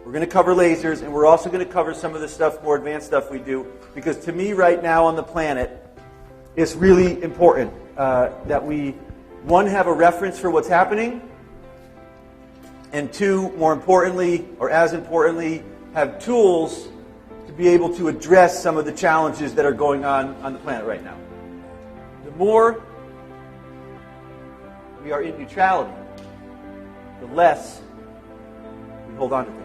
we're going to cover lasers, and we're also going to cover some of the stuff, more advanced stuff we do, because to me right now on the planet, it's really important that we, one, have a reference for what's happening, and two, more importantly, or as importantly, have tools to be able to address some of the challenges that are going on the planet right now. The more we are in neutrality, the less we hold on to things.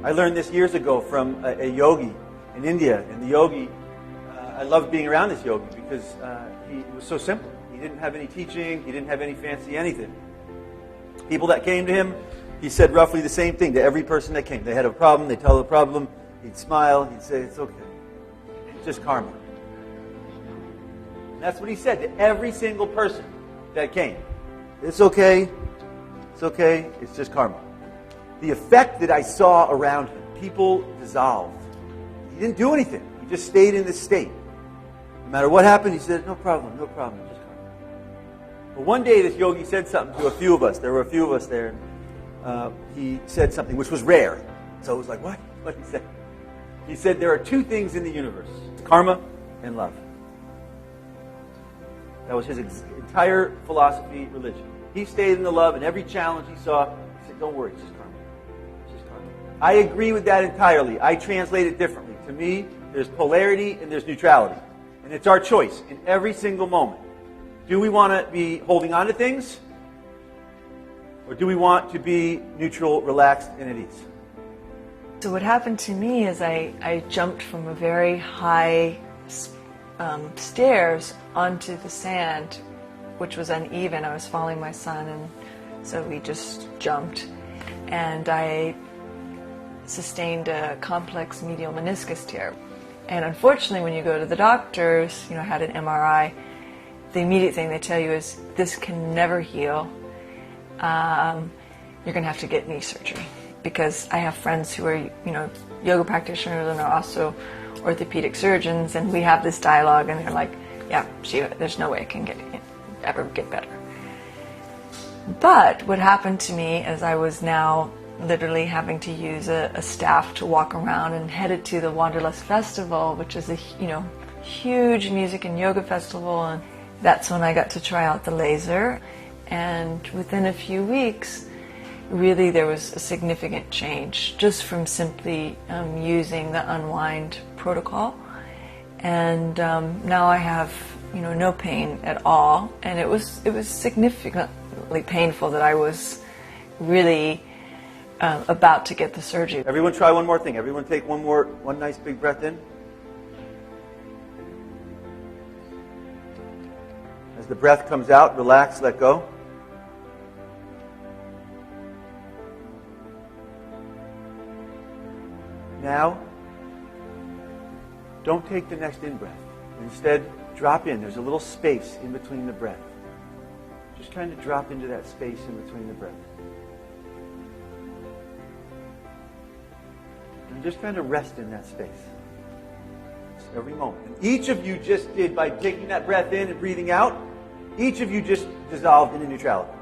I learned this years ago from a yogi in India, and the yogi, I loved being around this yogi because he was so simple. He didn't have any teaching, he didn't have any fancy anything. People that came to him, he said roughly the same thing to every person that came. They had a problem, they'd tell the problem, he'd smile, he'd say, it's okay. It's just karma. And that's what he said to every single person that came. It's okay, it's just karma. The effect that I saw around him, people dissolved. He didn't do anything. He just stayed in this state. No matter what happened, he said, no problem, just karma. But one day this yogi said something to a few of us. There were a few of us there. And, he said something which was rare. So it was like, what? What did he say? He said, there are two things in the universe, karma and love. That was his entire philosophy, religion. He stayed in the love, and every challenge he saw, he said, don't worry, it's just karma. It's just karma. I agree with that entirely. I translate it differently. To me, there's polarity and there's neutrality. And it's our choice in every single moment. Do we want to be holding on to things? Or do we want to be neutral, relaxed, and at ease? So what happened to me is I jumped from a very high stairs onto the sand, which was uneven. I was following my son, and so we just jumped. And I sustained a complex medial meniscus tear. And unfortunately, when you go to the doctors, I had an MRI, the immediate thing they tell you is, this can never heal. You're going to have to get knee surgery. Because I have friends who are, yoga practitioners and are also orthopedic surgeons, and we have this dialogue, and they're like, yeah, Shiva, there's no way it can ever get better. But what happened to me is I was now literally having to use a staff to walk around, and headed to the Wanderlust Festival, which is a huge music and yoga festival, and that's when I got to try out the laser. And within a few weeks, really there was a significant change just from simply using the unwind protocol. And now I have no pain at all, and it was significantly painful that I was really about to get the surgery. Everyone try one more thing. Everyone take one nice big breath in. As the breath comes out, relax, let go. Now, don't take the next in-breath. Instead, drop in. There's a little space in between the breath. Just kind of drop into that space in between the breath. And just kind of rest in that space. Just every moment. And each of you just did, by taking that breath in and breathing out, each of you just dissolved into neutrality.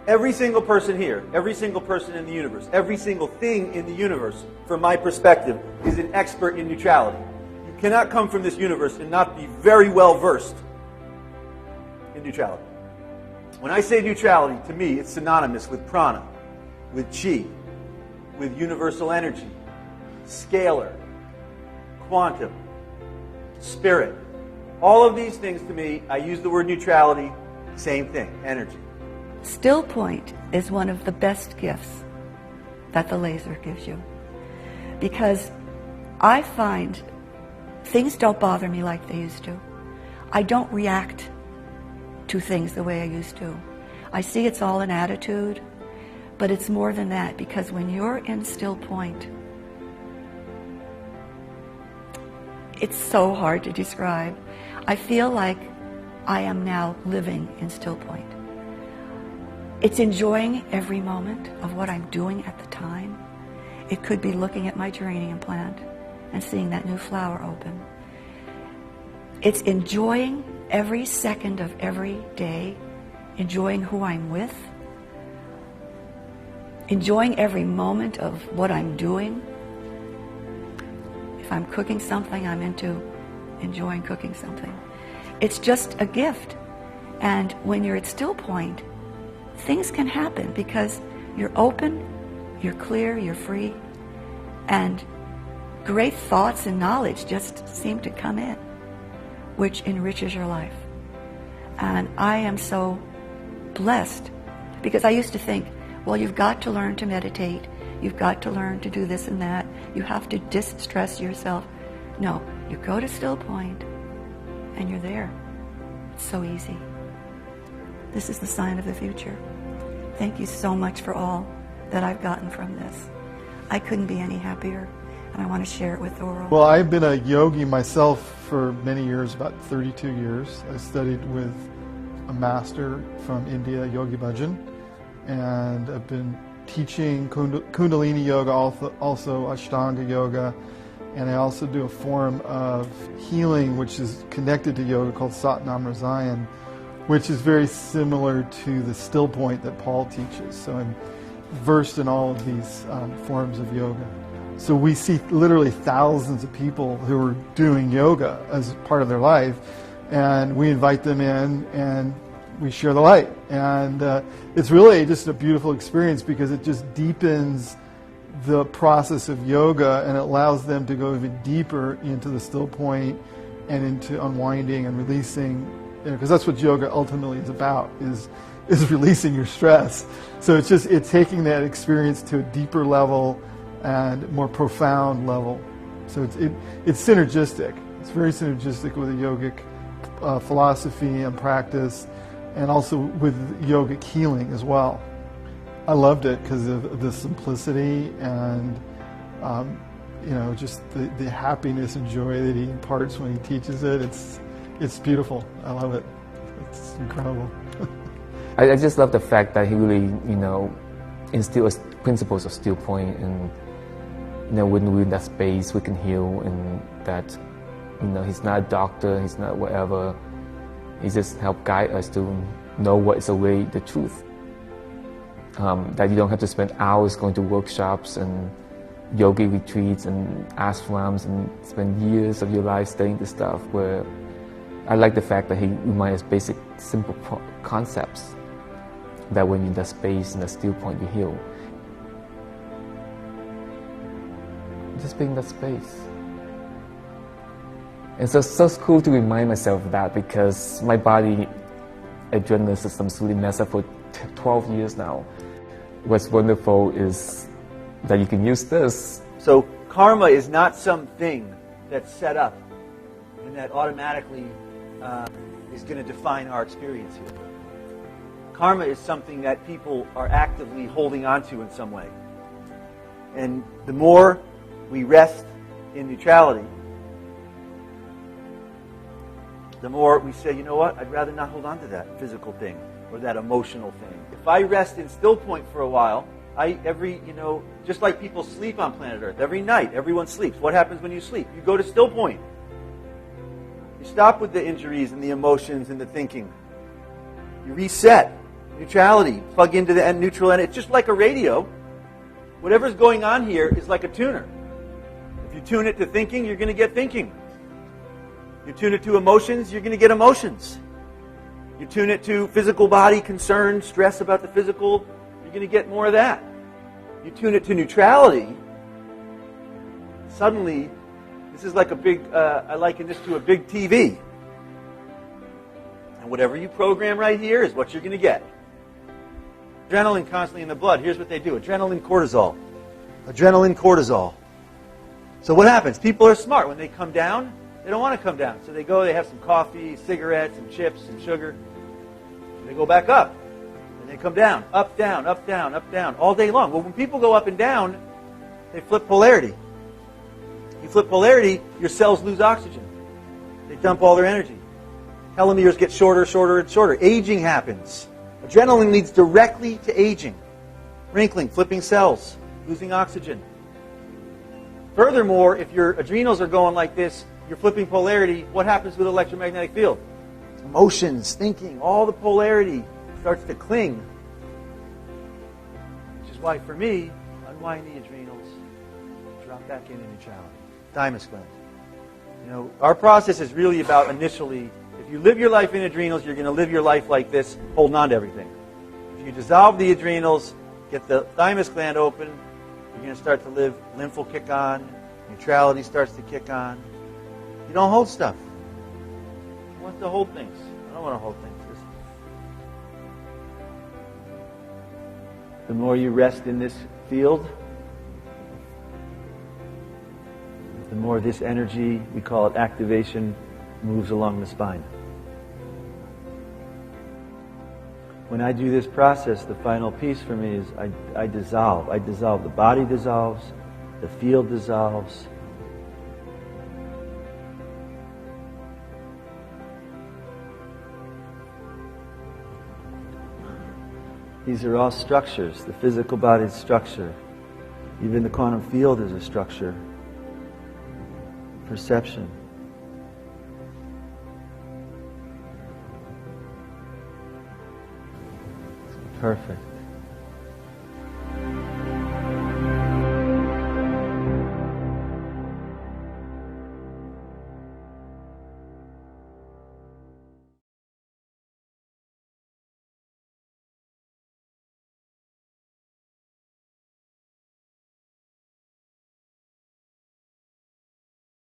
Every single person here, every single person in the universe, every single thing in the universe, from my perspective, is an expert in neutrality. You cannot come from this universe and not be very well versed in neutrality. When I say neutrality, to me, it's synonymous with prana, with chi, with universal energy, scalar, quantum, spirit. All of these things to me, I use the word neutrality, same thing, energy. Still point is one of the best gifts that the laser gives you. Because I find things don't bother me like they used to. I don't react to things the way I used to. I see it's all an attitude, but it's more than that, because when you're in still point, it's so hard to describe. I feel like I am now living in still point. It's enjoying every moment of what I'm doing at the time. It could be looking at my geranium plant and seeing that new flower open. It's enjoying every second of every day, enjoying who I'm with. enjoying every moment of what I'm doing. If I'm cooking something, I'm into enjoying cooking something. It's just a gift. And when you're at still point, things can happen because you're open, you're clear, you're free, and great thoughts and knowledge just seem to come in, which enriches your life. And I am so blessed because I used to think, well, you've got to learn to meditate, you've got to learn to do this and that, you have to distress yourself. No, you go to still point and you're there. It's so easy. This is the sign of the future. Thank you so much for all that I've gotten from this. I couldn't be any happier, and I want to share it with the world. Well, I've been a yogi myself for many years, about 32 years. I studied with a master from India, Yogi Bhajan, and I've been teaching Kundalini Yoga, also Ashtanga Yoga, and I also do a form of healing which is connected to yoga called Satnam Rasayan, which is very similar to the still point that Paul teaches. So I'm versed in all of these forms of yoga. So we see literally thousands of people who are doing yoga as part of their life, and we invite them in and we share the light. And it's really just a beautiful experience because it just deepens the process of yoga and it allows them to go even deeper into the still point and into unwinding and releasing, because that's what yoga ultimately is about, is releasing your stress. So it's taking that experience to a deeper level and more profound level. So it's synergistic. It's very synergistic with the yogic philosophy and practice, and also with yogic healing as well. I loved it because of the simplicity and just the happiness and joy that he imparts when he teaches it. It's beautiful. I love it. It's incredible. I just love the fact that he really, instills principles of still point, and when we're in that space, we can heal, and that, he's not a doctor, he's not whatever. He just helped guide us to know what is really the truth. That you don't have to spend hours going to workshops and yogi retreats and ashrams and spend years of your life studying this stuff. Where I like the fact that he reminds us basic, simple concepts. That when you're in that space, in that still point, you heal. Just being in that space. And so it's so cool to remind myself of that, because my body adrenaline system's really messed up for 12 years now. What's wonderful is that you can use this. So karma is not something that's set up and that automatically is going to define our experience here. Karma is something that people are actively holding on to in some way. And the more we rest in neutrality, the more we say, you know what, I'd rather not hold on to that physical thing or that emotional thing. If I rest in still point for a while, just like people sleep on planet Earth, every night, everyone sleeps. What happens when you sleep? You go to still point. You stop with the injuries and the emotions and the thinking. You reset. Neutrality. Plug into the neutral end. It's just like a radio. Whatever's going on here is like a tuner. If you tune it to thinking, you're going to get thinking. You tune it to emotions, you're going to get emotions. You tune it to physical body concern, stress about the physical, you're going to get more of that. You tune it to neutrality, suddenly, this is like a big, I liken this to a big TV. And whatever you program right here is what you're going to get. Adrenaline constantly in the blood. Here's what they do. Adrenaline, cortisol. Adrenaline, cortisol. So what happens? People are smart. When they come down, they don't want to come down. So they go, they have some coffee, cigarettes, some chips, some sugar. And they go back up. And they come down. Up, down, up, down, up, down. All day long. Well, when people go up and down, they flip polarity. You flip polarity, your cells lose oxygen. They dump all their energy. Telomeres get shorter, shorter, and shorter. Aging happens. Adrenaline leads directly to aging. Wrinkling, flipping cells, losing oxygen. Furthermore, if your adrenals are going like this, you're flipping polarity, what happens with the electromagnetic field? Emotions, thinking, all the polarity starts to cling. Which is why, for me, unwind the adrenals, drop back into neutrality. Thymus gland. You know, our process is really about initially, if you live your life in adrenals, you're going to live your life like this, holding on to everything. If you dissolve the adrenals, get the thymus gland open, you're going to start to live, lymph will kick on, neutrality starts to kick on. You don't hold stuff. You want to hold things. I don't want to hold things. The more you rest in this field, the more this energy, we call it activation, moves along the spine. When I do this process, the final piece for me is I dissolve. I dissolve. The body dissolves. The field dissolves. These are all structures. The physical body's structure. Even the quantum field is a structure. Perception. Perfect.